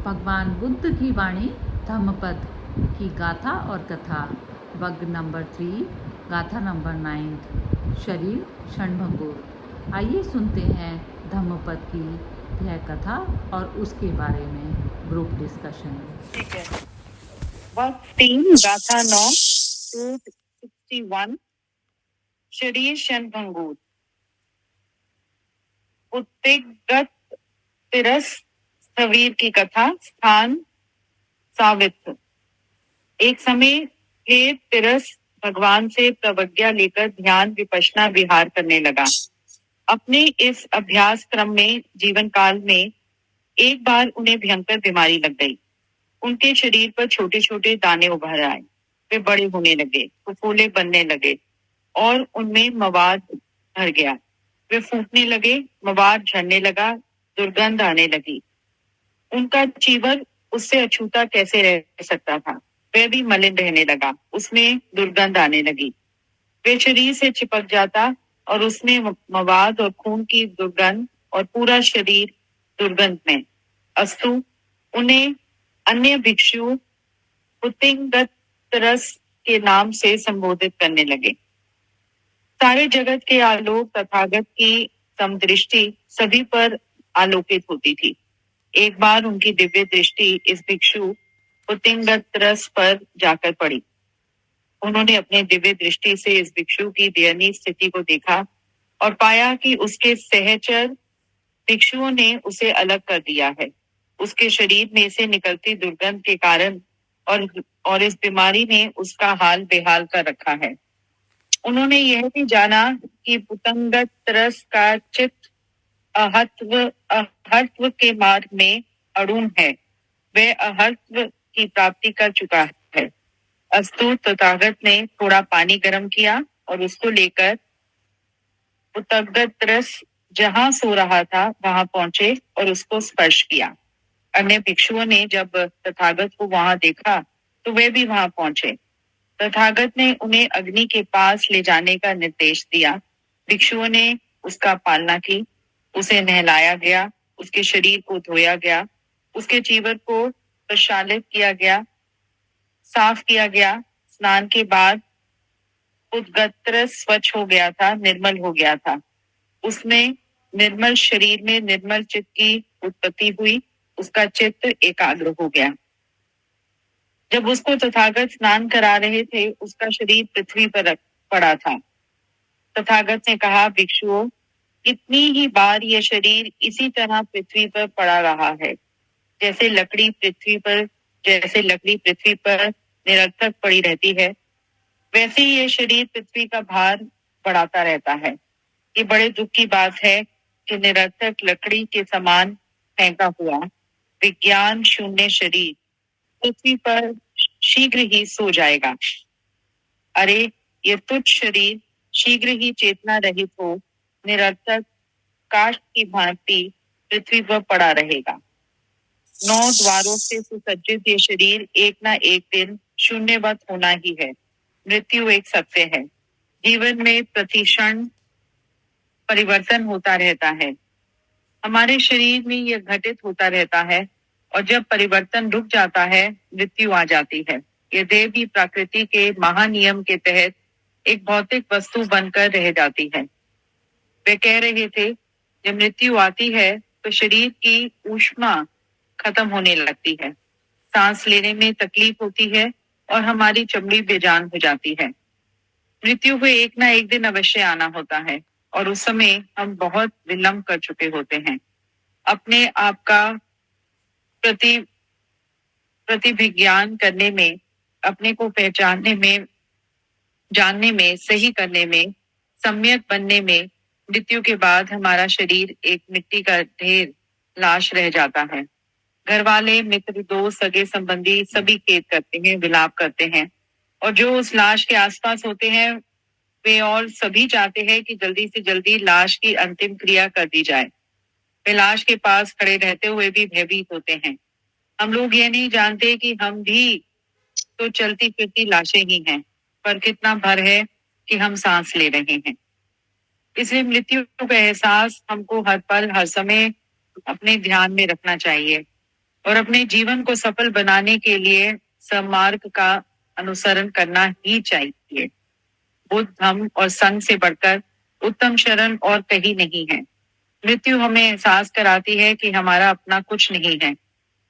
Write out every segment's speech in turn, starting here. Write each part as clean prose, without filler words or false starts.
भगवान बुद्ध की वाणी धम्मपद की गाथा और कथा वर्ग नंबर 3 गाथा नंबर 9 शरीर क्षणभंगुर। आइए सुनते हैं धम्मपद की यह कथा और उसके बारे में ग्रुप डिस्कशन। ठीक है। वर्ग 3 गाथा 9 261 शरीर क्षणभंगुर। उत्तेजक तिरस स्थवीर की कथा। स्थान सावित्र। एक समय हे तिरस भगवान से प्रतिज्ञा लेकर ध्यान विपश्यना विहार करने लगा। अपने इस अभ्यास क्रम में जीवन काल में एक बार उन्हें भयंकर बीमारी लग गई। उनके शरीर पर छोटे छोटे दाने उभर आए। वे बड़े होने लगे, फफोले बनने लगे और उनमें मवाद भर गया। वे फूटने लगे, मवाद झड़ने लगा, दुर्गंध आने लगी। उनका चीवर उससे अछूता कैसे रह सकता था। वह भी मलिन रहने लगा, उसमें दुर्गंध आने लगी। वे शरीर से चिपक जाता और उसमें मवाद और खून की दुर्गंध और पूरा शरीर दुर्गंध में। अस्तु उन्हें अन्य भिक्षु उत्तिंगतरस के नाम से संबोधित करने लगे। सारे जगत के आलोक तथागत की समदृष्टि सभी पर आलोकित होती थी। एक बार उनकी दिव्य दृष्टि इस भिक्षु उत्तिंगतरस पर जाकर पड़ी। उन्होंने अपने दिव्य दृष्टि से इस भिक्षु की दयनीय स्थिति को देखा और पाया कि उसके सहचर भिक्षुओं ने उसे अलग कर दिया है। उसके शरीर में से निकलती दुर्गंध के कारण और इस बीमारी ने उसका हाल बेहाल कर रखा है। उन्होंने यह भी जाना कि पुतंगतरस का चित्त अहत्व के मार्ग में अड़ून है। वह अहत्व की प्राप्ति कर चुका है। अस्तु तथागत ने थोड़ा पानी गर्म किया और उसको लेकर पुतंगतरस जहां सो रहा था वहां पहुंचे और उसको स्पर्श किया। अन्य भिक्षुओं ने जब तथागत को वहां देखा तो वे भी वहां पहुंचे। तथागत ने उन्हें अग्नि के पास ले जाने का निर्देश दिया। भिक्षुओं ने उसका पालना की। उसे नहलाया गया, उसके शरीर को धोया गया, उसके चीवर को प्रक्षालित किया गया, साफ किया गया। स्नान के बाद उद्गत्रस स्वच्छ हो गया था, निर्मल हो गया था। उसमें निर्मल शरीर में निर्मल चित्त की उत्पत्ति हुई। उसका चित्त एकाग्र हो गया। जब उसको तथागत स्नान करा रहे थे उसका शरीर पृथ्वी पर पड़ा था। तथागत ने कहा, भिक्षुओं, कितनी ही बार यह शरीर इसी तरह पृथ्वी पर पड़ा रहा है। जैसे लकड़ी पृथ्वी पर निरर्थक पड़ी रहती है, वैसे ही यह शरीर पृथ्वी का भार बढ़ाता रहता है। ये बड़े दुख की बात है कि निरर्थक लकड़ी के समान फेंका हुआ विज्ञान शून्य शरीर पृथ्वी पर शीघ्र ही सो जाएगा। अरे ये तुच्छ शरीर शीघ्र ही चेतना रहित हो निरर्थक काष्ठ की भांति पृथ्वी पर पड़ा रहेगा। 9 द्वारों से सुसज्जित ये शरीर एक ना एक दिन शून्यवत होना ही है। मृत्यु एक सत्य है। जीवन में प्रतिक्षण परिवर्तन होता रहता है। हमारे शरीर में यह घटित होता रहता है और जब परिवर्तन रुक जाता है मृत्यु आ जाती है। यह देह भी प्रकृति के महानियम के तहत एक भौतिक वस्तु बनकर रह जाती है। वे कह रहे थे, जब मृत्यु आती है तो शरीर की ऊष्मा खत्म होने लगती है, सांस लेने में तकलीफ होती है और हमारी चमड़ी बेजान हो जाती है। मृत्यु को एक ना एक दिन अवश्य आना होता है और उस समय हम बहुत विलंब कर चुके होते हैं। अपने आप का प्रतिभिज्ञान करने में, अपने को पहचानने में, जानने में, सही करने में, सम्यक बनने में मृत्यु के बाद हमारा शरीर एक मिट्टी का ढेर, लाश रह जाता है। घर वाले, मित्र, दोस्त, सगे संबंधी सभी खेद करते हैं, विलाप करते हैं और जो उस लाश के आसपास होते हैं वे और सभी चाहते हैं कि जल्दी से जल्दी लाश की अंतिम क्रिया कर दी जाए। वे लाश के पास खड़े रहते हुए भी भयभीत होते हैं। हम लोग ये नहीं जानते कि हम भी तो चलती फिरती लाशें ही हैं, पर कितना भर है कि हम सांस ले रहे हैं। इसलिए मृत्यु का एहसास हमको हर पल हर समय अपने ध्यान में रखना चाहिए। और अपने जीवन को सफल बनाने के लिए सन्मार्ग का अनुसरण करना ही चाहिए। बुद्ध, धम्म और संघ से बढ़कर उत्तम शरण और कहीं नहीं है। मृत्यु हमें एहसास कराती है कि हमारा अपना कुछ नहीं है,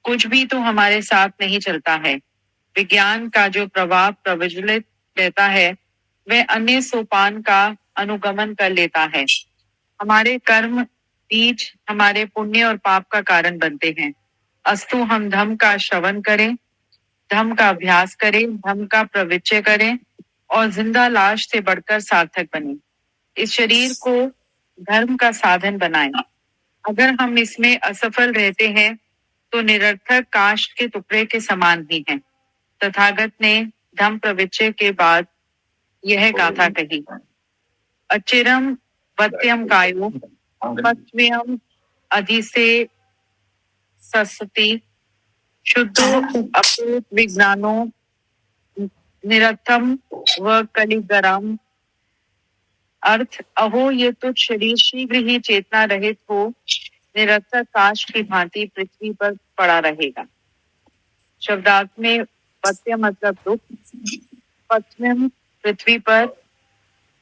कुछ भी तो हमारे साथ नहीं चलता है। विज्ञान का जो प्रभाव प्रज्वलित रहता है वह अन्य सोपान का अनुगमन कर लेता है। हमारे कर्म बीज हमारे पुण्य और पाप का कारण बनते हैं। अस्तु हम धम्म का श्रवण करें, धम्म का अभ्यास करें, धम्म का प्रविचय करें और जिंदा लाश से बढ़कर सार्थक बने। इस शरीर को धर्म का साधन बनाएं। अगर हम इसमें असफल रहते हैं तो निरर्थक काष्ठ के टुकड़े के समान ही हैं। तथागत ने धम्म प्रविचय के बाद यह गाथा कही, अचिरम वत्यम कायो पश्चिम अधिसे सस्ती शुद्धो अपेत विज्ञानो निरर्थम व कलिगरम। अर्थ, अहो ये तुच्छ शरीर शीघ्र ही चेतना रहित हो निरर्थक काष्ठ की भांति पृथ्वी पर पड़ा रहेगा। शब्दार्थ में पत्य मतलब दुख, पश्चिम पृथ्वी पर,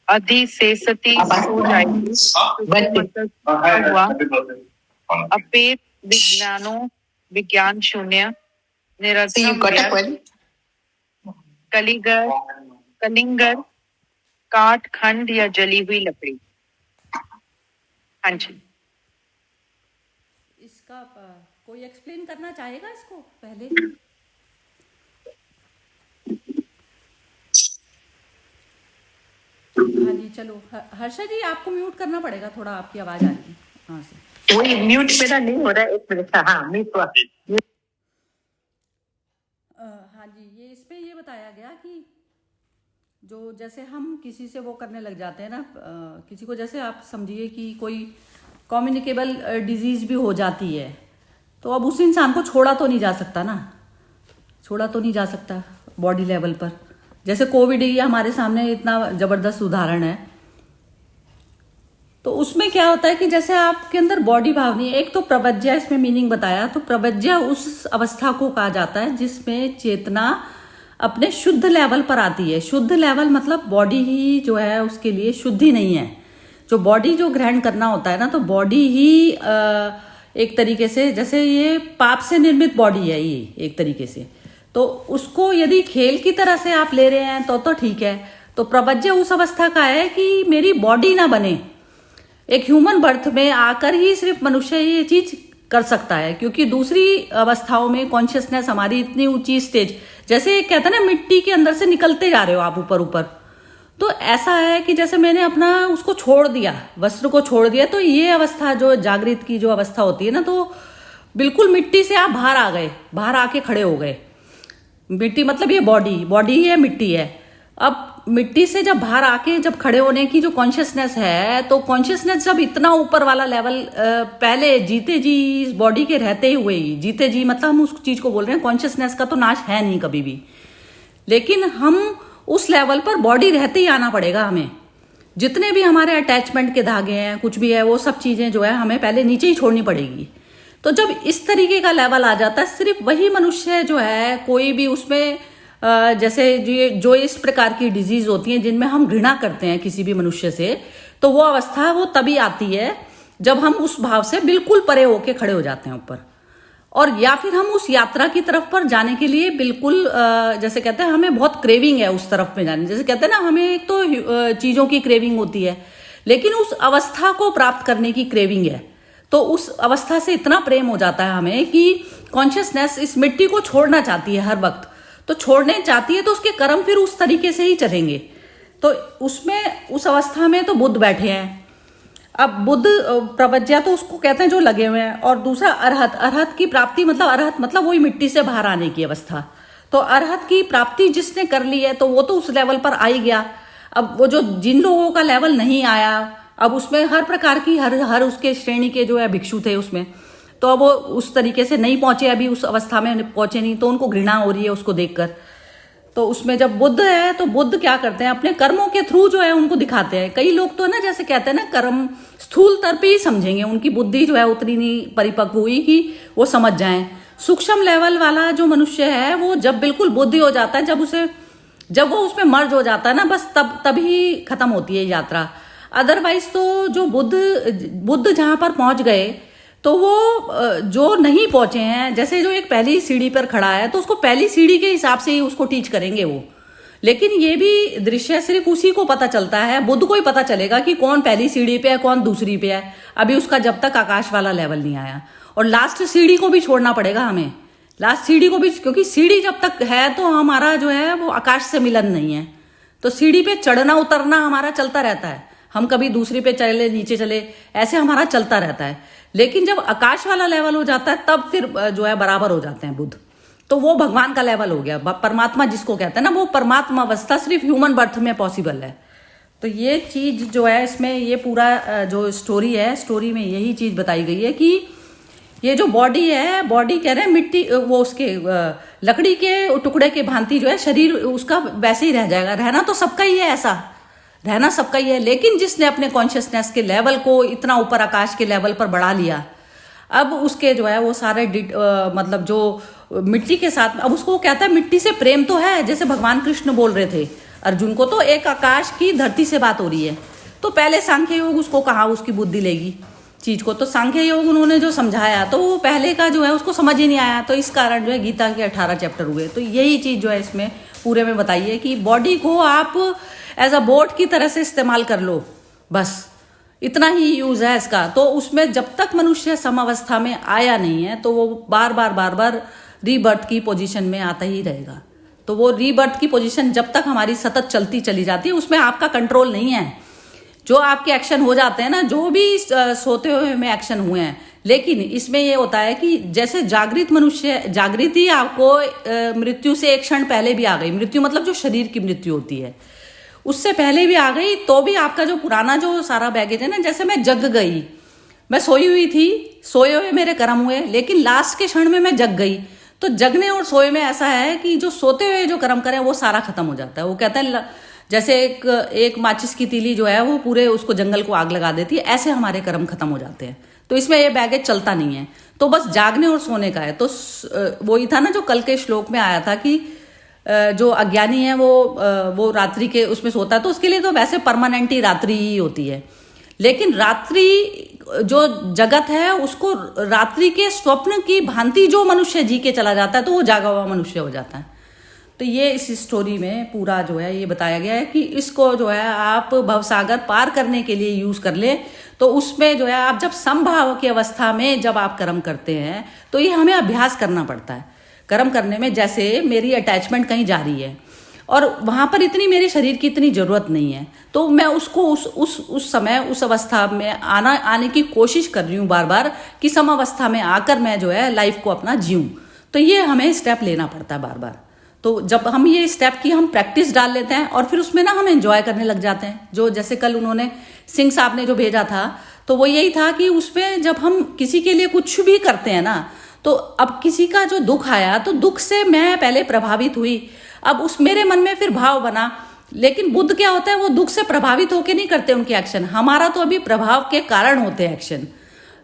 अधि से सती सो जाएगी मतलब हुआ, अपेत विज्ञानो विज्ञान शून्य, निरर्थम कलिगर कलिंगर काट खंड या जली हुई लकड़ी। हाँ जी, इसका कोई एक्सप्लेन करना चाहेगा इसको पहले? हाँ जी, चलो हर्षा जी आपको म्यूट करना पड़ेगा, थोड़ा आपकी आवाज आ रही है हाँ से। वही म्यूट मेरा नहीं हो रहा है, एक मिनट। हाँ म्यूट हुआ। हाँ जी, ये इसमें ये बताया गया कि जो जैसे हम किसी से वो करने लग जाते हैं ना, किसी को जैसे आप समझिए कि कोई कम्युनिकेबल डिजीज भी हो जाती है, तो अब उस इंसान को छोड़ा तो नहीं जा सकता ना, छोड़ा तो नहीं जा सकता बॉडी लेवल पर। जैसे कोविड ही हमारे सामने इतना जबरदस्त उदाहरण है। तो उसमें क्या होता है कि जैसे आपके अंदर बॉडी भाव नहीं है, एक तो प्रवज्या इसमें मीनिंग बताया, तो प्रवज्या उस अवस्था को कहा जाता है जिसमें चेतना अपने शुद्ध लेवल पर आती है। शुद्ध लेवल मतलब बॉडी ही जो है उसके लिए शुद्ध ही नहीं है। जो बॉडी जो ग्रहण करना होता है ना, तो बॉडी ही एक तरीके से जैसे ये पाप से निर्मित बॉडी है ये एक तरीके से, तो उसको यदि खेल की तरह से आप ले रहे हैं तो ठीक है। तो प्रवज्या उस अवस्था का है कि मेरी बॉडी ना बने। एक ह्यूमन बर्थ में आकर ही सिर्फ मनुष्य ये चीज कर सकता है, क्योंकि दूसरी अवस्थाओं में कॉन्शियसनेस हमारी इतनी ऊंची स्टेज, जैसे कहते हैं ना मिट्टी के अंदर से निकलते जा रहे हो आप ऊपर ऊपर, तो ऐसा है कि जैसे मैंने अपना उसको छोड़ दिया, वस्त्र को छोड़ दिया, तो ये अवस्था जो जागृत की जो अवस्था होती है ना, तो बिल्कुल मिट्टी से आप बाहर आ गए, बाहर आके खड़े हो गए। मिट्टी मतलब ये बॉडी ही है, मिट्टी है। अब मिट्टी से जब बाहर आके जब खड़े होने की जो कॉन्शियसनेस है, तो कॉन्शियसनेस जब इतना ऊपर वाला लेवल पहले जीते जी इस बॉडी के रहते हुए ही, जीते जी मतलब हम उस चीज को बोल रहे हैं, कॉन्शियसनेस का तो नाश है नहीं कभी भी, लेकिन हम उस लेवल पर बॉडी रहते ही आना पड़ेगा हमें। जितने भी हमारे अटैचमेंट के धागे हैं, कुछ भी है, वो सब चीजें जो है हमें पहले नीचे ही छोड़नी पड़ेगी। तो जब इस तरीके का लेवल आ जाता है, सिर्फ वही मनुष्य जो है, कोई भी उसमें जैसे जो इस प्रकार की डिजीज होती हैं जिनमें हम घृणा करते हैं किसी भी मनुष्य से, तो वो अवस्था वो तभी आती है जब हम उस भाव से बिल्कुल परे होके खड़े हो जाते हैं ऊपर, और या फिर हम उस यात्रा की तरफ पर जाने के लिए बिल्कुल जैसे कहते हैं हमें बहुत क्रेविंग है उस तरफ में जाने। जैसे कहते हैं ना, हमें एक तो चीजों की क्रेविंग होती है, लेकिन उस अवस्था को प्राप्त करने की क्रेविंग है। तो उस अवस्था से इतना प्रेम हो जाता है हमें कि कॉन्शियसनेस इस मिट्टी को छोड़ना चाहती है हर वक्त। तो छोड़ने चाहती है तो उसके कर्म फिर उस तरीके से ही चलेंगे। तो उसमें उस अवस्था में तो बुद्ध बैठे हैं। अब बुद्ध प्रवज्या तो उसको कहते हैं जो लगे हुए हैं, और दूसरा अरहत, अरहत की प्राप्ति मतलब अरहत मतलब वही मिट्टी से बाहर आने की अवस्था। तो अरहत की प्राप्ति जिसने कर ली है तो वो तो उस लेवल पर आ ही गया। अब वो जो जिन लोगों का लेवल नहीं आया, अब उसमें हर प्रकार की हर उसके श्रेणी के जो है भिक्षु थे उसमें, तो अब वो उस तरीके से नहीं पहुंचे, अभी उस अवस्था में पहुंचे नहीं, तो उनको घृणा हो रही है उसको देखकर। तो उसमें जब बुद्ध है तो बुद्ध क्या करते हैं, अपने कर्मों के थ्रू जो है उनको दिखाते हैं। कई लोग तो है ना, जैसे कहते हैं ना, कर्म स्थूल तौर पे ही समझेंगे, उनकी बुद्धि जो है उतनी नहीं परिपक्व हुई कि वो समझ जाएं। सूक्ष्म लेवल वाला जो मनुष्य है वो जब बिल्कुल बुद्धि हो जाता है, जब वो उसमें मर्ज हो जाता है ना, बस तभी खत्म होती है यात्रा। अदरवाइज तो जो बुद्ध जहां पर पहुंच गए तो वो जो नहीं पहुंचे हैं, जैसे जो एक पहली सीढ़ी पर खड़ा है तो उसको पहली सीढ़ी के हिसाब से ही उसको टीच करेंगे वो। लेकिन ये भी दृश्य सिर्फ उसी को पता चलता है, बुद्ध को ही पता चलेगा कि कौन पहली सीढ़ी पे है कौन दूसरी पे है। अभी उसका जब तक आकाश वाला लेवल नहीं आया, और लास्ट सीढ़ी को भी छोड़ना पड़ेगा हमें, लास्ट सीढ़ी को भी, क्योंकि सीढ़ी जब तक है तो हमारा जो है वो आकाश से मिलन नहीं है। तो सीढ़ी पे चढ़ना उतरना हमारा चलता रहता है, हम कभी दूसरी पे चले नीचे चले, ऐसे हमारा चलता रहता है। लेकिन जब आकाश वाला लेवल हो जाता है तब फिर जो है बराबर हो जाते हैं बुद्ध, तो वो भगवान का लेवल हो गया, परमात्मा जिसको कहते हैं ना, वो परमात्मा अवस्था सिर्फ ह्यूमन बर्थ में पॉसिबल है। तो ये चीज जो है इसमें, ये पूरा जो स्टोरी है, स्टोरी में यही चीज बताई गई है कि ये जो बॉडी है, बॉडी कह रहे हैं मिट्टी, वो उसके लकड़ी के टुकड़े के भांति जो है शरीर उसका वैसे ही रह जाएगा। रहना तो सबका ही है, ऐसा रहना सबका ही है, लेकिन जिसने अपने कॉन्शियसनेस के लेवल को इतना ऊपर आकाश के लेवल पर बढ़ा लिया, अब उसके जो है वो सारे मतलब जो मिट्टी के साथ, अब उसको कहता है मिट्टी से प्रेम तो है, जैसे भगवान कृष्ण बोल रहे थे अर्जुन को, तो एक आकाश की धरती से बात हो रही है। तो पहले सांख्य योग उसको कहाँ उसकी बुद्धि लेगी चीज को, तो सांख्य योग उन्होंने जो समझाया तो वो पहले का जो है उसको समझ ही नहीं आया, तो इस कारण जो है गीता के 18 चैप्टर हुए। तो यही चीज जो है इसमें पूरे में बताई है कि बॉडी को आप एज अ बोट की तरह से इस्तेमाल कर लो, बस इतना ही यूज है इसका। तो उसमें जब तक मनुष्य समावस्था में आया नहीं है तो वो बार बार रीबर्थ की पोजीशन में आता ही रहेगा। तो वो रीबर्थ की पोजीशन जब तक हमारी सतत चलती चली जाती है, उसमें आपका कंट्रोल नहीं है। जो आपके एक्शन हो जाते हैं ना, जो भी सोते हुए में एक्शन हुए हैं, लेकिन इसमें ये होता है कि जैसे जागृत मनुष्य, जागृति आपको मृत्यु से एक क्षण पहले भी आ गई, मृत्यु मतलब जो शरीर की मृत्यु होती है उससे पहले भी आ गई, तो भी आपका जो पुराना जो सारा बैगेज है ना, जैसे मैं जग गई, मैं सोई हुई थी, सोए हुए मेरे कर्म हुए, लेकिन लास्ट के क्षण में मैं जग गई। तो जगने और सोए में ऐसा है कि जो सोते हुए जो कर्म करें वो सारा खत्म हो जाता है। वो कहते हैं जैसे एक माचिस की तीली जो है वो पूरे उसको जंगल को आग लगा देती है, ऐसे हमारे कर्म खत्म हो जाते हैं। तो इसमें ये बैगेज चलता नहीं है, तो बस जागने और सोने का है। तो वही था ना जो कल के श्लोक में आया था कि जो अज्ञानी है वो रात्रि के उसमें सोता है, तो उसके लिए तो वैसे परमानेंट ही रात्रि ही होती है। लेकिन रात्रि जो जगत है उसको रात्रि के स्वप्न की भांति जो मनुष्य जी के चला जाता है तो वो जागा हुआ मनुष्य हो जाता है। तो ये इस स्टोरी में पूरा जो है ये बताया गया है कि इसको जो है आप भवसागर पार करने के लिए यूज कर ले। तो उसमें जो है आप जब समभाव की अवस्था में जब आप कर्म करते हैं तो ये हमें अभ्यास करना पड़ता है कर्म करने में। जैसे मेरी अटैचमेंट कहीं जा रही है और वहां पर इतनी मेरे शरीर की इतनी जरूरत नहीं है, तो मैं उसको उस समय उस अवस्था में आने की कोशिश कर रही हूँ बार बार कि समावस्था में आकर मैं जो है लाइफ को अपना जीऊं। तो ये हमें स्टेप लेना पड़ता है बार बार। तो जब हम ये स्टेप की हम प्रैक्टिस डाल लेते हैं और फिर उसमें ना हम एंजॉय करने लग जाते हैं। जो जैसे कल उन्होंने सिंह साहब ने जो भेजा था तो वो यही था कि उसमें जब हम किसी के लिए कुछ भी करते हैं ना, तो अब किसी का जो दुख आया तो दुख से मैं पहले प्रभावित हुई, अब उस मेरे मन में फिर भाव बना। लेकिन बुद्ध क्या होता है, वो दुख से प्रभावित होके नहीं करते उनके एक्शन, हमारा तो अभी प्रभाव के कारण होते हैं एक्शन।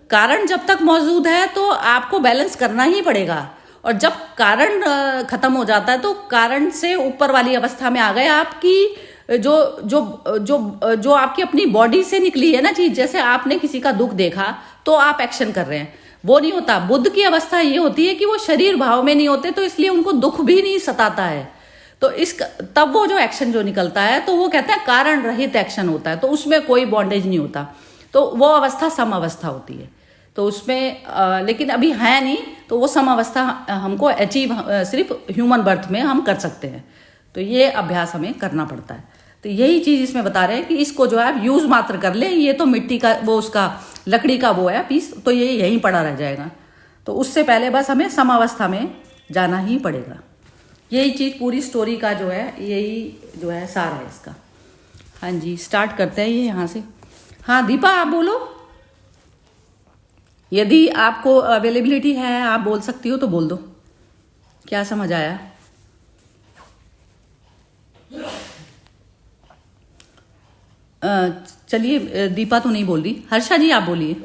कारण जब तक मौजूद है तो आपको बैलेंस करना ही पड़ेगा, और जब कारण खत्म हो जाता है तो कारण से ऊपर वाली अवस्था में आ गए आपकी जो जो जो जो आपकी अपनी बॉडी से निकली है ना चीज। जैसे आपने किसी का दुख देखा तो आप एक्शन कर रहे हैं, वो नहीं होता। बुद्ध की अवस्था ये होती है कि वो शरीर भाव में नहीं होते, तो इसलिए उनको दुख भी नहीं सताता है। तो तब वो जो एक्शन जो निकलता है तो वो कहते हैं कारण रहित एक्शन होता है, तो उसमें कोई बॉन्डेज नहीं होता। तो वो अवस्था सम अवस्था होती है। तो उसमें लेकिन अभी है नहीं, तो वो सम अवस्था हमको अचीव सिर्फ ह्यूमन बर्थ में हम कर सकते हैं। तो ये अभ्यास हमें करना पड़ता है। तो यही चीज इसमें बता रहे हैं कि इसको जो है आप यूज मात्र कर ले। ये तो मिट्टी का वो उसका लकड़ी का वो है पीस, तो ये यहीं पड़ा रह जाएगा। तो उससे पहले बस हमें समावस्था में जाना ही पड़ेगा। यही चीज पूरी स्टोरी का जो है यही जो है सार है इसका। हाँ जी, स्टार्ट करते हैं ये यहाँ से। हाँ दीपा आप बोलो, यदि आपको अवेलेबिलिटी है आप बोल सकती हो तो बोल दो, क्या समझ आया। चलिए दीपा तो नहीं बोल रही, हर्षा जी आप बोलिए।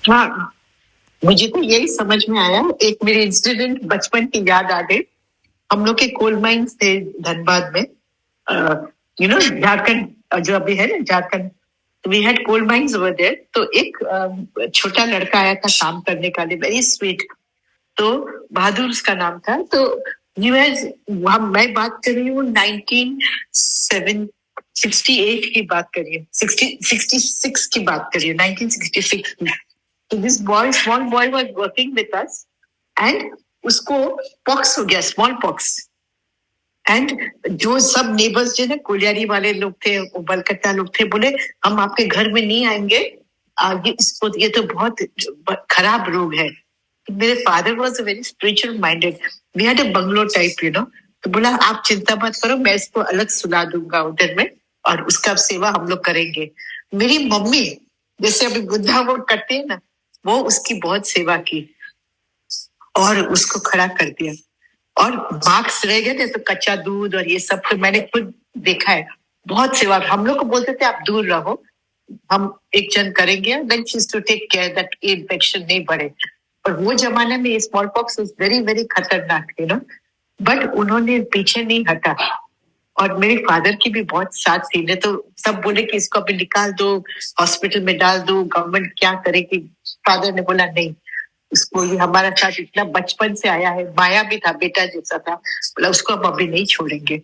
हाँ, मुझे तो यही समझ में आया। एक मेरे इंसिडेंट बचपन की याद आ गई। हम लोग के कोल माइंस थे धनबाद में, झारखंड, जो अभी है ना Jharkhand, we had coal mines over there. तो एक छोटा लड़का आया था काम करने का लिए, वेरी स्वीट। तो बहादुर उसका नाम था। तो मैं बात कर रही हूँ 1968 की बात करिए, 66 की बात करिए, 1966 की। तो this boy, small boy was working with us and उसको पॉक्स हो गया, स्मॉल पॉक्स। एंड जो सब नेबर्स जो है कोलियारी वाले लोग थे, बलकट्टा लोग थे, बोले हम आपके घर में नहीं आएंगे, आगे इसको, ये तो बहुत खराब रोग है। मेरे father was very spiritual minded, we had a bungalow type, तो बोला आप चिंता मत करो, मैं इसको अलग सुला दूंगा उधर में और उसका सेवा हम लोग करेंगे। मेरी मम्मी जैसे अभी बुद्धा वो करती है ना, वो उसकी बहुत सेवा की और उसको खड़ा कर दिया। और मार्क्स रह गए थे तो कच्चा दूध और ये सब तो मैंने खुद देखा है, बहुत सेवा। हम लोग को बोलते थे आप दूर रहो, हम एक जन करेंगे, then she to take care that infection नहीं बढ़े। और वो जमाने में smallpox was very very खतरनाक, बट उन्होंने पीछे नहीं हटा। और मेरे फादर की भी बहुत साथ थी। नहीं तो सब बोले कि इसको अभी निकाल दो, हॉस्पिटल में डाल दो, गवर्नमेंट क्या करेगी। फादर ने बोला नहीं, उसको ये हमारा साथ इतना बचपन से आया है, माया भी था, बेटा जैसा था, बोला उसको हम अभी नहीं छोड़ेंगे।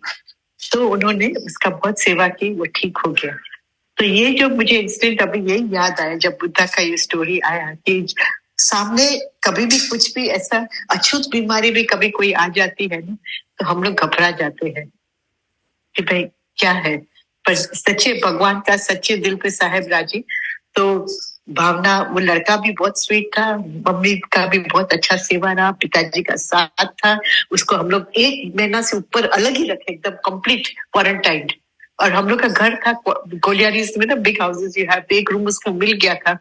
तो उन्होंने उसका बहुत सेवा की, वो ठीक हो गया। तो ये जो मुझे इंसिडेंट अभी यही याद आया जब बुद्धा का ये स्टोरी आया कि सामने कभी भी कुछ भी ऐसा अछूत बीमारी भी कभी कोई आ जाती है ना, तो हम लोग घबरा जाते हैं कि भाई क्या है। पर सच्चे भगवान का सच्चे दिल पे साहेब राजी। तो भावना, वो लड़का भी बहुत स्वीट था, मम्मी का भी बहुत अच्छा सेवा रहा, पिताजी का साथ था। उसको हम लोग 1 महीना से ऊपर अलग ही रखे, एकदम कंप्लीट क्वारंटाइन। और हम लोग का घर था कोलियारी में ना, बिग हाउसेस यू हैव, एक रूम उसको मिल गया था।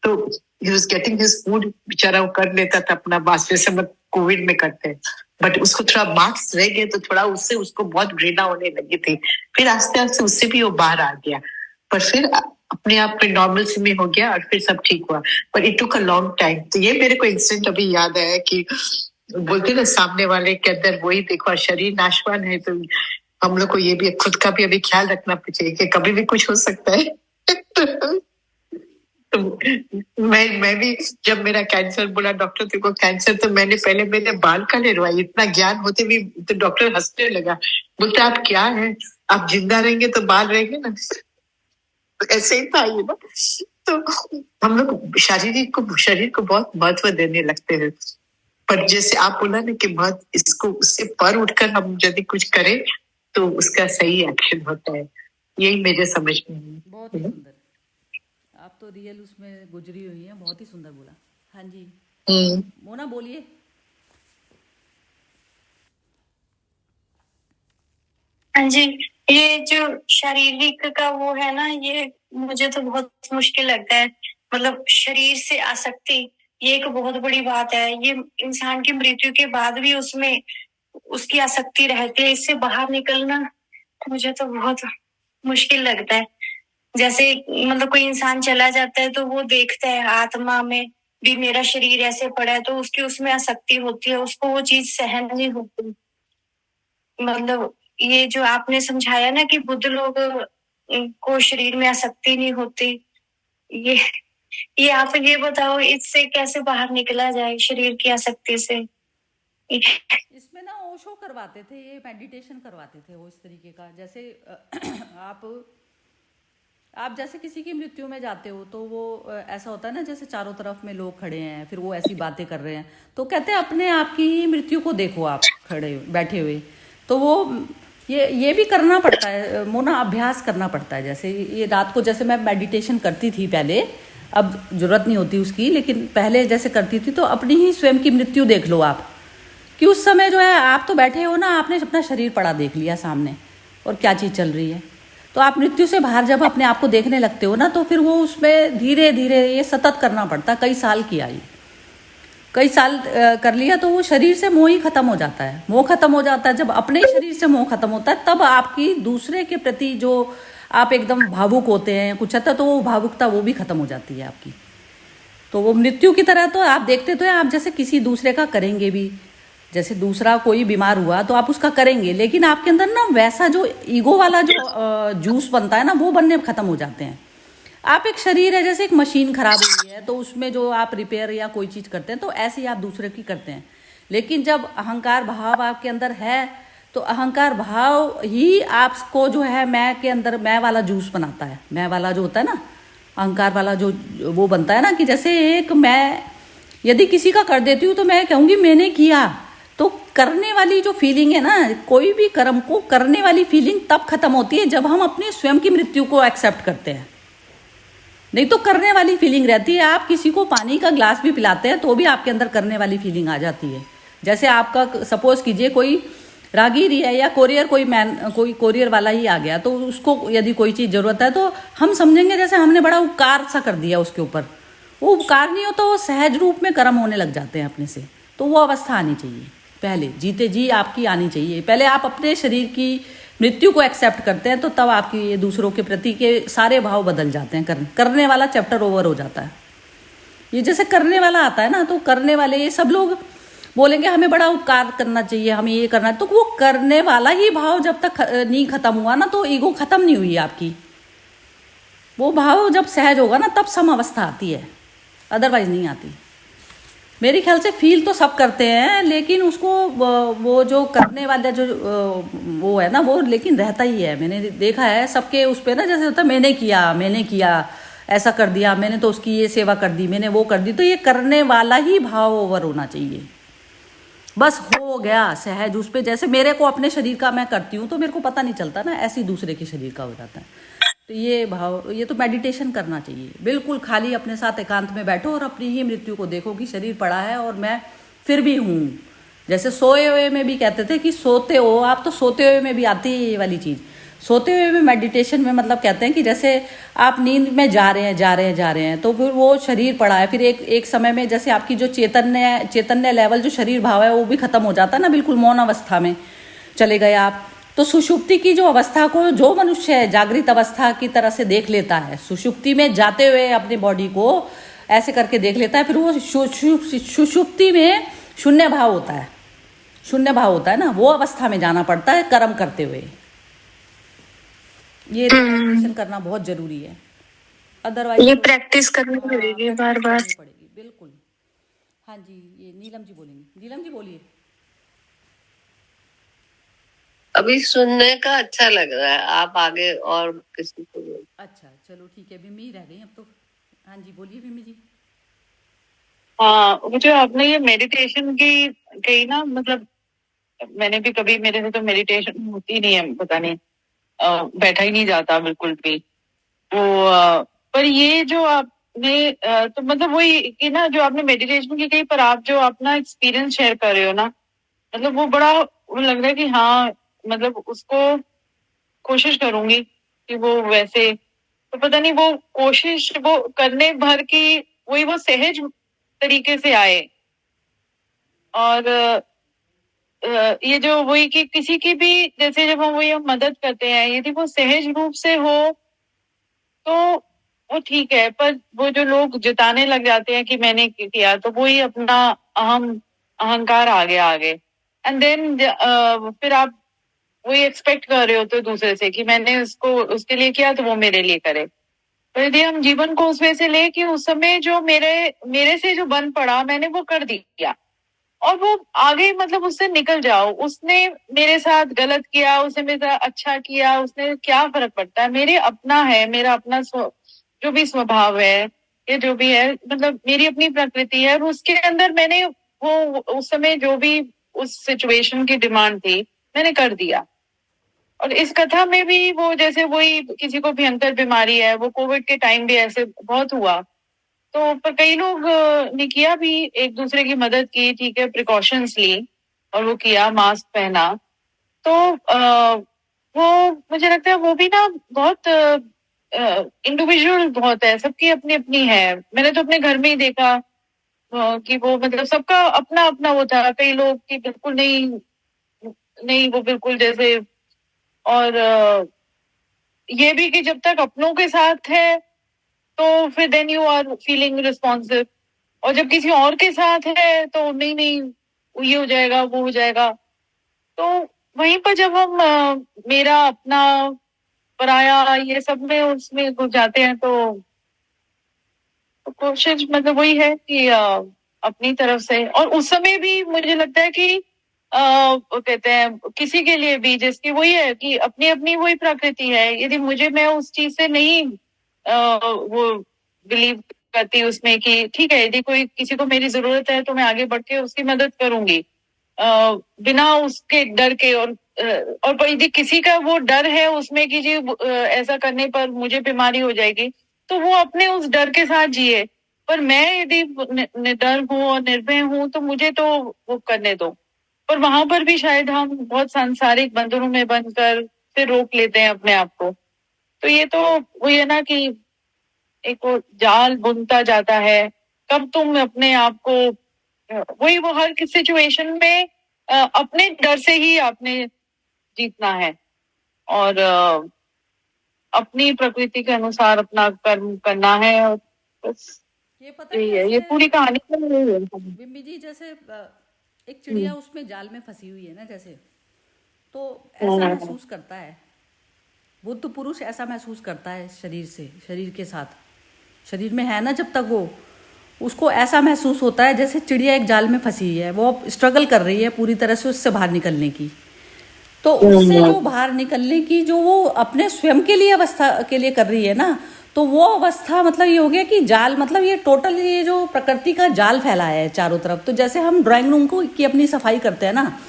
तो he was getting his food, बेचारा वो कर लेता था अपना बात, जैसे हम कोविड में करते हैं। बट उसको थोड़ा मार्क्स रह गए तो थोड़ा उससे उसको बहुत घृणा होने लगी थी। फिर आस्ते आस्ते उससे भी वो बाहर आ गया, पर फिर अपने आप में नॉर्मल से में हो गया और फिर सब ठीक हुआ। पर it took a long time. तो ये मेरे को इंसिडेंट अभी याद आया कि बोलते ना सामने वाले के अंदर वही देखो, शरीर नाशवान है, तो हम लोग को ये भी खुद का भी अभी ख्याल रखना चाहिए कि कभी भी कुछ हो सकता है। तो मैं भी जब मेरा कैंसर बोला डॉक्टर तेरे को कैंसर, तो मैंने पहले मेरे बाल का लेरवाई, इतना ज्ञान होते भी तो डॉक्टर हंसने लगा, बोलते आप क्या है, आप जिंदा रहेंगे तो बाल रहेंगे ना। तो ऐसे ही था ये ना। तो हम लोग शरीर को बहुत महत्व देने लगते हैं। पर जैसे आप बोला ना कि इसको उससे पर उठकर हम यदि कुछ करें तो उसका सही एक्शन होता है। यही मेरे समझ में है। बहुत ही सुंदर, आप तो रियल उसमें गुजरी हुई हैं, बहुत ही सुंदर बोला। हाँ जी मोना बोलिए। हाँ जी, ये जो शारीरिक का वो है ना, ये मुझे तो बहुत मुश्किल लगता है। मतलब शरीर से आसक्ति, ये एक बहुत बड़ी बात है। ये इंसान की मृत्यु के बाद भी उसमें उसकी आसक्ति रहती है, इससे बाहर निकलना मुझे तो बहुत मुश्किल लगता है। जैसे मतलब कोई इंसान चला जाता है तो वो देखता है आत्मा में भी मेरा शरीर ऐसे पड़ा है, तो उसकी उसमें आसक्ति होती है, उसको वो चीज सहन नहीं होती। मतलब ये जो आपने समझाया ना कि बुद्ध लोग को शरीर में आसक्ति नहीं होती, ये आप ये बताओ इससे कैसे बाहर निकला जाए शरीर की आसक्ति से। इसमें ना ओशो करवाते थे, ये मेडिटेशन करवाते थे वो इस तरीके का। जैसे आप जैसे किसी की मृत्यु में जाते हो तो वो ऐसा होता है ना, जैसे चारों तरफ में लोग खड़े हैं, फिर वो ऐसी बातें कर रहे हैं, तो कहते हैं अपने आप की मृत्यु को देखो, आप खड़े बैठे हुए। तो वो ये भी करना पड़ता है मोना, अभ्यास करना पड़ता है। जैसे ये रात को जैसे मैं मेडिटेशन करती थी पहले, अब जरूरत नहीं होती उसकी, लेकिन पहले जैसे करती थी, तो अपनी ही स्वयं की मृत्यु देख लो आप, कि उस समय जो है आप तो बैठे हो ना, आपने अपना शरीर पड़ा देख लिया सामने और क्या चीज़ चल रही है। तो आप मृत्यु से बाहर जब अपने आप को देखने लगते हो ना, तो फिर वो उसमें धीरे धीरे ये सतत करना पड़ता। कई साल किया ये, कई साल कर लिया तो वो शरीर से मोह ही खत्म हो जाता है। मोह खत्म हो जाता है जब अपने ही शरीर से मोह खत्म होता है, तब आपकी दूसरे के प्रति जो आप एकदम भावुक होते हैं कुछ हद तक, तो वो भावुकता वो भी खत्म हो जाती है आपकी। तो वो मृत्यु की तरह, तो आप देखते तो हैं, आप जैसे किसी दूसरे का करेंगे भी, जैसे दूसरा कोई बीमार हुआ तो आप उसका करेंगे, लेकिन आपके अंदर ना वैसा जो ईगो वाला जो जूस बनता है ना, वो बनने खत्म हो जाते हैं। आप एक शरीर है, जैसे एक मशीन खराब हुई है तो उसमें जो आप रिपेयर या कोई चीज़ करते हैं, तो ऐसे ही आप दूसरे की करते हैं। लेकिन जब अहंकार भाव आपके अंदर है, तो अहंकार भाव ही आपको जो है मैं के अंदर मैं वाला जूस बनाता है। मैं वाला जो होता है ना, अहंकार वाला जो वो बनता है ना, कि जैसे एक मैं यदि किसी का कर देती हूँ तो मैं कहूँगी मैंने किया, तो करने वाली जो फीलिंग है ना, कोई भी कर्म को करने वाली फीलिंग तब खत्म होती है जब हम अपनी स्वयं की मृत्यु को एक्सेप्ट करते हैं। नहीं तो करने वाली फीलिंग रहती है। आप किसी को पानी का ग्लास भी पिलाते हैं तो भी आपके अंदर करने वाली फीलिंग आ जाती है। जैसे आपका सपोज कीजिए कोई रागीर है या कोरियर, कोई कोरियर वाला ही आ गया, तो उसको यदि कोई चीज़ ज़रूरत है तो हम समझेंगे जैसे हमने बड़ा उपकार सा कर दिया उसके ऊपर। वो उपकार नहीं हो तो वो सहज रूप में कर्म होने लग जाते हैं अपने से। तो वो अवस्था आनी चाहिए, पहले जीते जी आपकी आनी चाहिए। पहले आप अपने शरीर की मृत्यु को एक्सेप्ट करते हैं तो तब आपकी ये दूसरों के प्रति के सारे भाव बदल जाते हैं। करने वाला चैप्टर ओवर हो जाता है। ये जैसे करने वाला आता है ना, तो करने वाले ये सब लोग बोलेंगे हमें बड़ा उपकार करना चाहिए, हमें ये करना है, तो वो करने वाला ही भाव जब तक नहीं खत्म हुआ ना, तो ईगो खत्म नहीं हुई आपकी। वो भाव जब सहज होगा ना, तब सम अवस्था आती है, अदरवाइज नहीं आती। मेरे ख्याल से फील तो सब करते हैं, लेकिन उसको वो जो करने वाला जो वो है ना, वो लेकिन रहता ही है। मैंने देखा है सबके उस पर ना, जैसे होता है मैंने किया ऐसा कर दिया, मैंने तो उसकी ये सेवा कर दी, मैंने वो कर दी। तो ये करने वाला ही भाव ओवर होना चाहिए। बस हो गया सहज उस पर। जैसे मेरे को अपने शरीर का मैं करती हूँ तो मेरे को पता नहीं चलता ना, ऐसे ही दूसरे के शरीर का हो जाता है। तो ये भाव, ये तो मेडिटेशन करना चाहिए। बिल्कुल खाली अपने साथ एकांत में बैठो और अपनी ही मृत्यु को देखो कि शरीर पड़ा है और मैं फिर भी हूँ। जैसे सोए हुए में भी कहते थे कि सोते हो आप, तो सोते हुए में भी आती है ये वाली चीज़। सोते हुए में मेडिटेशन में मतलब कहते हैं कि जैसे आप नींद में जा रहे हैं तो फिर वो शरीर पड़ा है, फिर एक समय में जैसे आपकी जो चैतन्य लेवल जो शरीर भाव है वो भी खत्म हो जाता है ना, बिल्कुल मौन अवस्था में चले गए आप। तो सुषुप्ति की जो अवस्था को जो मनुष्य है जागृत अवस्था की तरह से देख लेता है, सुषुप्ति में जाते हुए अपनी बॉडी को ऐसे करके देख लेता है, फिर वो सुषुप्ति में शून्य भाव होता है ना, वो अवस्था में जाना पड़ता है कर्म करते हुए। ये रियलाइजेशन करना बहुत जरूरी है, अदरवाइज ये प्रैक्टिस करनी पड़ेगी बार बार। बिल्कुल। हाँ जी, ये नीलम जी बोलेंगी। नीलम जी बोलिए। अभी सुनने का अच्छा लग रहा है, आप आगे और किसी को बोलो। अच्छा चलो ठीक है, बिम्मी रह गई अब तो। हाँ जी बोलिए बिम्मी जी। हाँ, मुझे आपने ये मेडिटेशन की कही ना, मतलब मैंने भी कभी, मेरे से तो मेडिटेशन होती नहीं है, पता नहीं, बैठा ही नहीं जाता बिल्कुल भी। तो पर ये जो आपने तो मतलब वही कि ना, जो आपने मेडिटेशन की कही, पर आप जो अपना एक्सपीरियंस शेयर कर रहे हो ना, मतलब वो बड़ा वो लग रहा है कि हाँ, मतलब उसको कोशिश करूंगी कि वो वैसे, तो पता नहीं वो कोशिश वो करने भर की वही वो सहज तरीके से आए। और ये जो वही कि किसी की भी जैसे जब हम वही मदद करते हैं, यदि वो सहज रूप से हो तो वो ठीक है, पर वो जो लोग जताने लग जाते हैं कि मैंने किया, तो वही अपना अहंकार आगे एंड देन फिर आप वही एक्सपेक्ट कर रहे होते हो दूसरे से कि मैंने उसको उसके लिए किया तो वो मेरे लिए करे। तो यदि हम जीवन को उस वजह से ले कि उस समय जो मेरे से जो बन पड़ा, मैंने वो कर दिया और वो आगे मतलब उससे निकल जाओ। उसने मेरे साथ गलत किया, उसने मेरे साथ अच्छा किया, उसने क्या फर्क पड़ता है, मेरे अपना है, मेरा अपना जो भी स्वभाव है, ये जो भी है, मतलब मेरी अपनी प्रकृति है, और उसके अंदर मैंने वो उस समय जो भी उस सिचुएशन की डिमांड थी मैंने कर दिया। और इस कथा में भी वो जैसे वही किसी को भयंकर बीमारी है, वो कोविड के टाइम भी ऐसे बहुत हुआ, तो पर कई लोग ने किया भी, एक दूसरे की मदद की, ठीक है, प्रिकॉशंस ली और वो किया, मास्क पहना। तो वो मुझे लगता है वो भी ना बहुत इंडिविजुअल बहुत है, सबकी अपनी अपनी है। मैंने तो अपने घर में ही देखा कि वो मतलब सबका अपना अपना वो था। कई लोग की बिल्कुल नहीं वो बिल्कुल जैसे, और ये भी कि जब तक अपनों के साथ है तो फिर then you are feeling responsive, और जब किसी और के साथ है तो नहीं नहीं ये हो जाएगा वो हो जाएगा। तो वहीं पर जब हम मेरा अपना पराया ये सब में उसमें घुस जाते हैं तो कोशिश मतलब वही है कि अपनी तरफ से, और उस समय भी मुझे लगता है कि वो कहते हैं किसी के लिए भी जिसकी वही है कि अपनी अपनी वही प्रकृति है, यदि मुझे मैं उस चीज से नहीं वो बिलीव करती उसमें कि ठीक है यदि कोई किसी को मेरी जरूरत है तो मैं आगे बढ़ के उसकी मदद करूंगी बिना उसके डर के, और यदि किसी का वो डर है उसमें कि जी ऐसा करने पर मुझे बीमारी हो जाएगी तो वो अपने उस डर के साथ जिए, पर मैं यदि निडर हूँ और निर्भय हूँ तो मुझे तो वो करने दो। पर वहां पर भी शायद हम बहुत सांसारिक बंधनों में बनकर फिर रोक लेते हैं अपने आप को। तो ये तो वही है ना कि एक वो जाल बुनता जाता है, कब तुम अपने आप को वही वो हर किस सिचुएशन में अपने डर से ही आपने जीतना है और अपनी प्रकृति के अनुसार अपना कर्म करना है। और बस ये पता है यही है, ये जैसे पूरी कहानी तो यही है। बिम्बी जी जैसे एक चिड़िया उसमें जाल में फंसी हुई है ना, जैसे तो ऐसा महसूस करता है बुद्ध पुरुष, ऐसा महसूस करता है शरीर से, शरीर के साथ, शरीर में है ना जब तक वो, उसको ऐसा महसूस होता है जैसे चिड़िया एक जाल में फंसी है, वो स्ट्रगल कर रही है पूरी तरह से उससे बाहर निकलने की। तो उससे जो बाहर निकलने की जो वो अपने स्वयं के लिए अवस्था के लिए कर रही है ना, तो वो अवस्था मतलब ये हो गया कि जाल, मतलब ये टोटल ये जो प्रकृति का जाल फैलाया है चारों तरफ। तो जैसे हम ड्राइंग रूम को की अपनी सफाई करते हैं ना,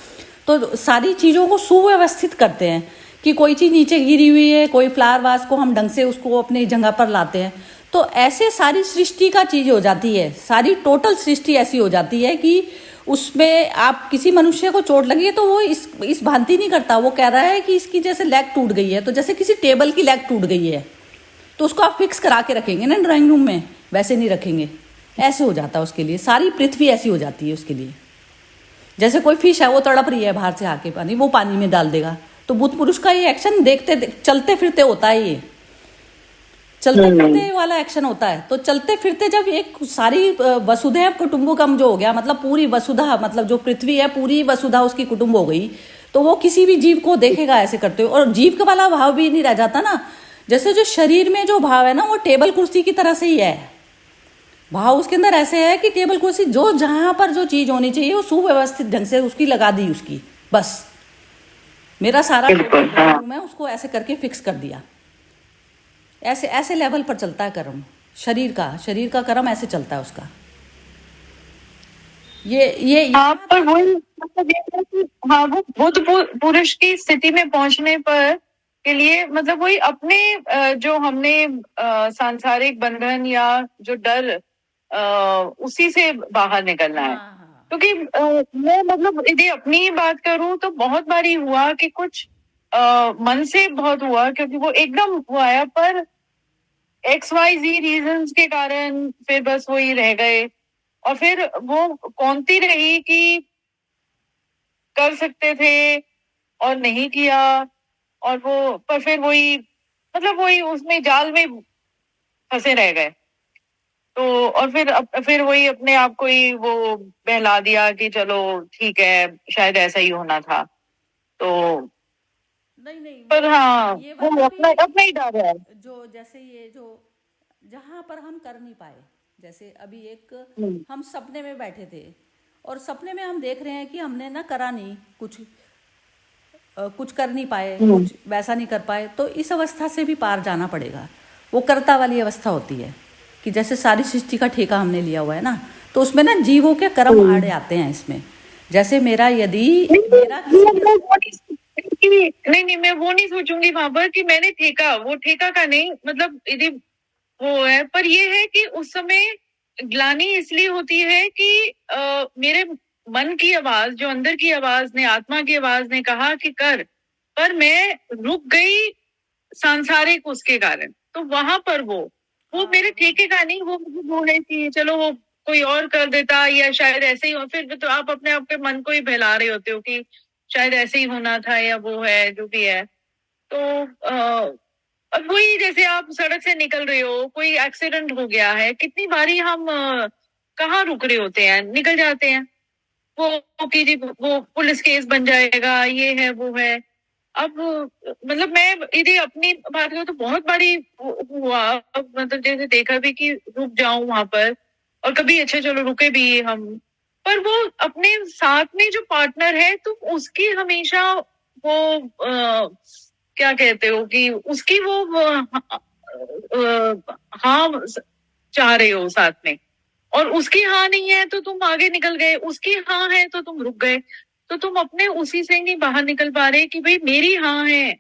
तो सारी चीज़ों को सुव्यवस्थित करते हैं कि कोई चीज़ नीचे गिरी हुई है, कोई फ्लावर वास को हम ढंग से उसको अपनी जगह पर लाते हैं। तो ऐसे सारी सृष्टि का चीज़ हो जाती है, सारी टोटल सृष्टि ऐसी हो जाती है कि उसमें आप किसी मनुष्य को चोट लगी है तो वो इस भांति नहीं करता, वो कह रहा है कि इसकी जैसे लेग टूट गई है, तो जैसे किसी टेबल की लेग टूट गई है तो उसको आप फिक्स करा के रखेंगे ना ड्राइंग रूम में, वैसे नहीं रखेंगे, ऐसे हो जाता है उसके लिए, सारी पृथ्वी ऐसी हो जाती है उसके लिए। जैसे कोई फिश है वो तड़प रही है बाहर से आके पानी, वो पानी में डाल देगा। तो बुद्ध पुरुष का ये एक्शन चलते फिरते होता है, ये चलते फिरते वाला एक्शन होता है। तो चलते फिरते जब एक सारी वसुधैव कुटुंबकम जो हो गया, मतलब पूरी वसुधा, मतलब जो पृथ्वी है पूरी वसुधा उसकी कुटुंब हो गई, तो वो किसी भी जीव को देखेगा ऐसे करते हुए। और जीव का वाला भाव भी नहीं रह जाता ना, जैसे जो शरीर में जो भाव है ना वो टेबल कुर्सी की तरह से ही है, भाव उसके अंदर ऐसे है कि टेबल कुर्सी जो जहां पर जो चीज होनी चाहिए वो सुव्यवस्थित ढंग से उसकी लगा दी उसकी, बस मेरा सारा मैं उसको ऐसे करके फिक्स कर दिया। ऐसे ऐसे लेवल पर चलता है कर्म, शरीर का कर्म ऐसे चलता है उसका। ये हाँ, पर वही मतलब ये है कि हाँ वो बुद्ध पुरुष की स्थिति में पहुंचने पर के लिए मतलब वही अपने जो हमने सांसारिक बंधन या जो डर उसी से बाहर निकलना है। क्योंकि मैं मतलब यदि अपनी बात करूं तो बहुत बारी हुआ कि कुछ मन से बहुत हुआ क्योंकि वो एकदम हुआ है, पर XYZ रीजंस के कारण फिर बस वही रह गए और फिर वो कौनती रही कि कर सकते थे और नहीं किया, और वो पर फिर वही मतलब वही उसमें जाल में फंसे रह गए। तो और फिर वही अपने आप को ही वो बहला दिया कि चलो ठीक है शायद ऐसा ही होना था। तो नहीं पर हाँ ये वो अपना ही डर है जो जैसे ये जो जहां पर हम कर नहीं पाए, जैसे अभी एक हम सपने में बैठे थे और सपने में हम देख रहे हैं कि हमने ना करा नहीं कुछ कर नहीं पाए, कुछ वैसा नहीं कर पाए, तो इस अवस्था से भी पार जाना पड़ेगा। वो कर्ता वाली अवस्था होती है कि जैसे सारी सृष्टि का ठेका हमने लिया हुआ है ना, तो उसमें ना जीवों के कर्म आड़े आते हैं इसमें। जैसे मेरा यदि मेरा नहीं मैं वो नहीं सोचूंगी वहां पर कि मैंने ठेका, वो ठेका का नहीं मतलब यदि वो है, पर ये है कि उस समय ग्लानि इसलिए होती है कि मेरे मन की आवाज, जो अंदर की आवाज ने, आत्मा की आवाज ने कहा कि कर, पर मैं रुक गई सांसारिक उसके कारण। तो वहां पर वो मेरे ठेके का नहीं, वो है कि चलो वो कोई और कर देता या शायद ऐसे ही हो, फिर तो आप अपने आप के मन को ही बहला रहे होते हो कि शायद ऐसे ही होना था या वो है जो भी है। तो अब वही जैसे आप सड़क से निकल रहे हो, कोई एक्सीडेंट हो गया है, कितनी बारी हम कहाँ रुक रहे होते हैं, निकल जाते हैं। वो कि जी वो पुलिस केस बन जाएगा, ये है वो है। अब मतलब मैं यदि अपनी बात करूं तो बहुत बारी हुआ, मतलब जैसे देखा भी कि रुक जाऊं वहां पर, और कभी अच्छा चलो रुके भी हम, पर वो अपने साथ में जो पार्टनर है तो उसकी हमेशा वो क्या कहते हो कि उसकी वो हाँ चाह रहे हो साथ में, और उसकी हाँ नहीं है तो तुम आगे निकल गए, उसकी हाँ है तो तुम रुक गए। तो तुम अपने उसी से नहीं बाहर निकल पा रहे कि भाई मेरी हाँ है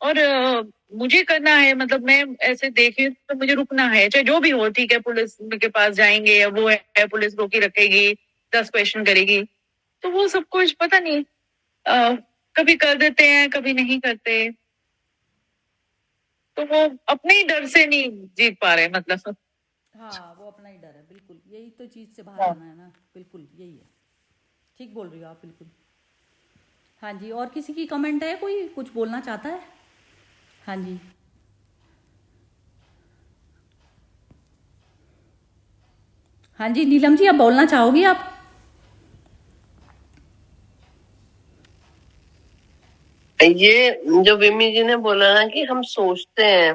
और मुझे करना है, मतलब मैं ऐसे देखे तो मुझे रुकना है, चाहे जो भी हो, ठीक है पुलिस के पास जाएंगे, या वो है पुलिस रोकी रखेगी, 10 क्वेश्चन करेगी, तो वो सब कुछ पता नहीं कभी कर देते हैं कभी नहीं करते, तो वो अपने ही डर से नहीं जीत पा रहे, मतलब। हाँ, वो अपना ही डर है, बिल्कुल यही तो चीज़ से बाहर आना है ना, बिल्कुल यही है, ठीक बोल रही हो आप, बिल्कुल। हाँ जी, और किसी की कमेंट है, कोई कुछ बोलना चाहता है? हाँ जी, हाँ जी, नीलम जी, आप बोलना चाहोगी आप? ये जो विमी जी ने बोला ना कि हम सोचते हैं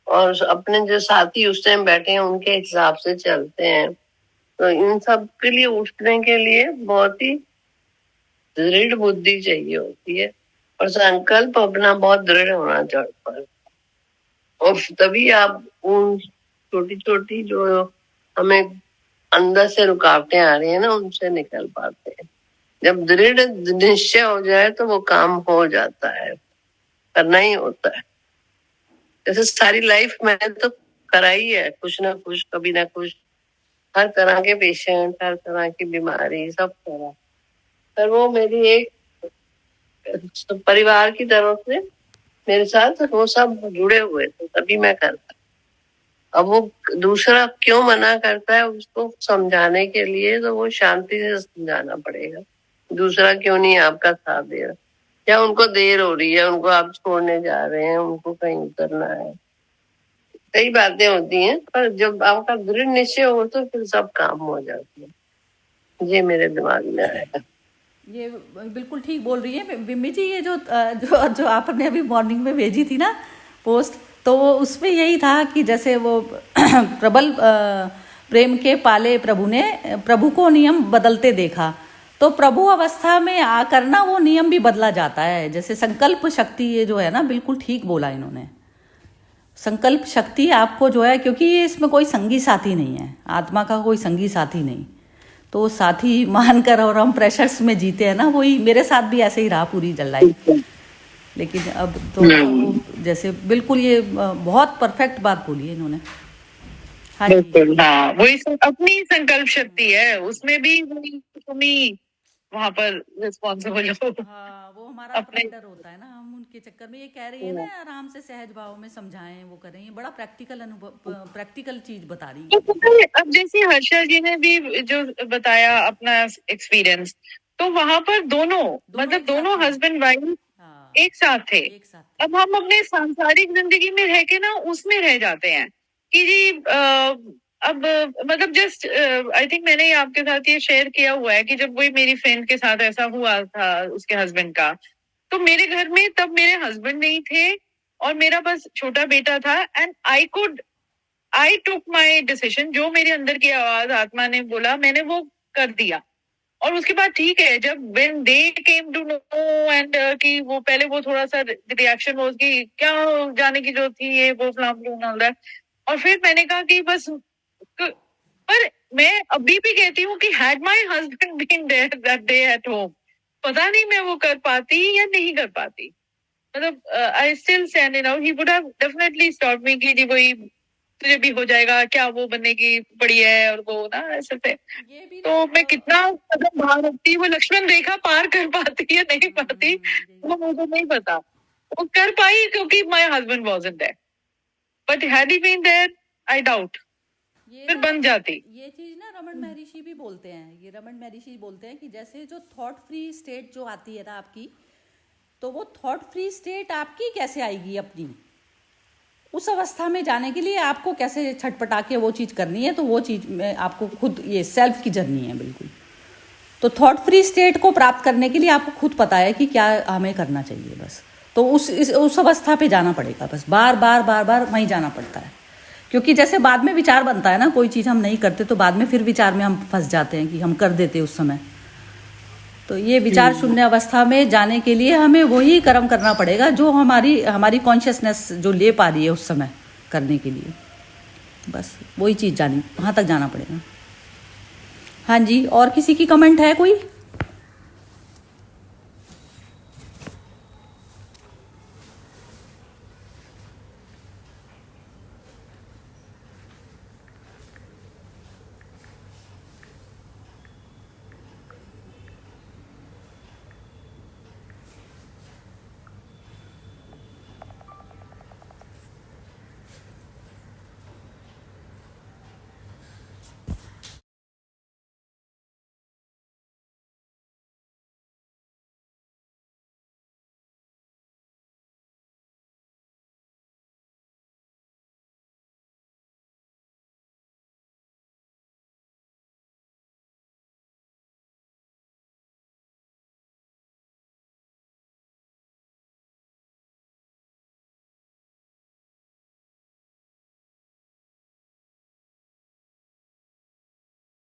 और अपने जो साथी उस टाइम बैठे हैं उनके हिसाब से चलते हैं, तो इन सब के लिए उठने के लिए बहुत ही दृढ़ बुद्धि चाहिए होती है, और संकल्प अपना बहुत दृढ़ होना चाहिए, और तभी आप उन छोटी छोटी जो हमें अंदर से रुकावटें आ रही है ना उनसे निकल पाते हैं। जब दृढ़ निश्चय हो जाए तो वो काम हो जाता है, करना ही होता है। जैसे सारी लाइफ मैंने तो करा ही है, कुछ ना कुछ, कभी ना कुछ, हर तरह के पेशेंट, हर तरह की बीमारी, सब करा, पर वो मेरी एक परिवार की तरफ से मेरे साथ वो सब जुड़े हुए थे, तभी मैं करता। अब वो दूसरा क्यों मना करता है उसको समझाने के लिए, तो वो शांति से समझाना पड़ेगा, दूसरा क्यों नहीं आपका साथ दे रहा, या उनको देर हो रही है, उनको आप छोड़ने जा रहे हैं, उनको कहीं उतरना है, कई बातें होती हैं, पर जब आपका दृढ़ निश्चय हो तो फिर सब काम हो जाते हैं। ये मेरे दिमाग में आया। ये बिल्कुल ठीक बोल रही है बिम्मी जी। ये जो आपने अभी मॉर्निंग में भेजी थी ना पोस्ट, तो वो उसमें यही था कि जैसे वो प्रबल प्रेम के पाले प्रभु ने प्रभु को नियम बदलते देखा, तो प्रभु अवस्था में आकर ना वो नियम भी बदला जाता है। जैसे संकल्प शक्ति, ये जो है ना, बिल्कुल ठीक बोला इन्होंने, संकल्प शक्ति आपको जो है, क्योंकि इसमें कोई संगी साथी नहीं है, आत्मा का कोई संगी साथी नहीं, तो साथी मानकर और हम प्रेशर्स में जीते हैं ना, वही मेरे साथ भी ऐसे ही रहा पूरी लाइफ। लेकिन अब तो वो जैसे बिल्कुल ये बहुत परफेक्ट बात बोली है इन्होंने। हाँ जी, हाँ, वही अपनी संकल्प शक्ति है, उसमें भी तुम ही वहां पर रिस्पॉन्सिबल हो। हाँ, वो हमारा अपने डर होता है ना, हम उनके चक्कर में, ये कह रही है ना आराम से सहज भाव में समझाएं, वो करें, ये बड़ा प्रैक्टिकल अनुभव, प्रैक्टिकल चीज बता रही तो है। पता है, अब जैसे हर्षा जी ने भी जो बताया अपना एक्सपीरियंस, तो वहां पर दोनों मतलब दोनों हस्बैंड वाइफ हाँ, एक साथ थे। एक साथ। अब हम अपने सांसारिक जिंदगी में रह के ना उसमें रह जाते हैं कि जी अब मतलब जस्ट आई थिंक मैंने ये आपके साथ ये शेयर किया हुआ है कि जब वही मेरी फ्रेंड के साथ ऐसा हुआ था उसके हस्बैंड का, तो मेरे घर में तब मेरे हस्बैंड नहीं थे और मेरा बस छोटा बेटा था, and I took my decision, जो मेरे अंदर की आवाज आत्मा ने बोला मैंने वो कर दिया। और उसके बाद ठीक है, जब when they came to know and कि वो पहले वो थोड़ा सा रिएक्शन हो कि क्या जाने की जरूरत थी, ये वो फलाम, और फिर मैंने कहा कि बस पर मैं अभी भी कहती हूँ कि had my husband been there that day at home, पता नहीं मैं वो कर पाती या नहीं कर पाती, मतलब I still stand in out, he would have definitely stop me कि जी वही तुझे भी हो जाएगा, क्या वो बनने की पड़ी है, और वो ना ऐसे थे। तो मैं कितना कदम बाहर होती, वो लक्ष्मण रेखा पार कर पाती या नहीं पाती वो मुझे नहीं पता, वो कर पाई क्योंकि my husband wasn't there, but had he been there I doubt फिर बन जाती। ये चीज ना रमन महर्षि भी बोलते हैं, ये रमन महर्षि बोलते हैं कि जैसे जो थॉट फ्री स्टेट जो आती है ना आपकी, तो वो थॉट फ्री स्टेट आपकी कैसे आएगी अपनी, उस अवस्था में जाने के लिए आपको कैसे छटपटा के वो चीज़ करनी है, तो वो चीज़ में आपको खुद, ये सेल्फ की जर्नी है बिल्कुल। तो थॉट फ्री स्टेट को प्राप्त करने के लिए आपको खुद पता है कि क्या हमें करना चाहिए, बस तो उस अवस्था पे जाना पड़ेगा, बस बार बार वहीं जाना पड़ता है। क्योंकि जैसे बाद में विचार बनता है ना, कोई चीज़ हम नहीं करते तो बाद में फिर विचार में हम फंस जाते हैं कि हम कर देते उस समय। तो ये विचार शून्य अवस्था में जाने के लिए हमें वही कर्म करना पड़ेगा जो हमारी कॉन्शियसनेस जो ले पा रही है उस समय करने के लिए, बस वही चीज़ वहाँ तक जाना पड़ेगा। हाँ जी, और किसी की कमेंट है कोई?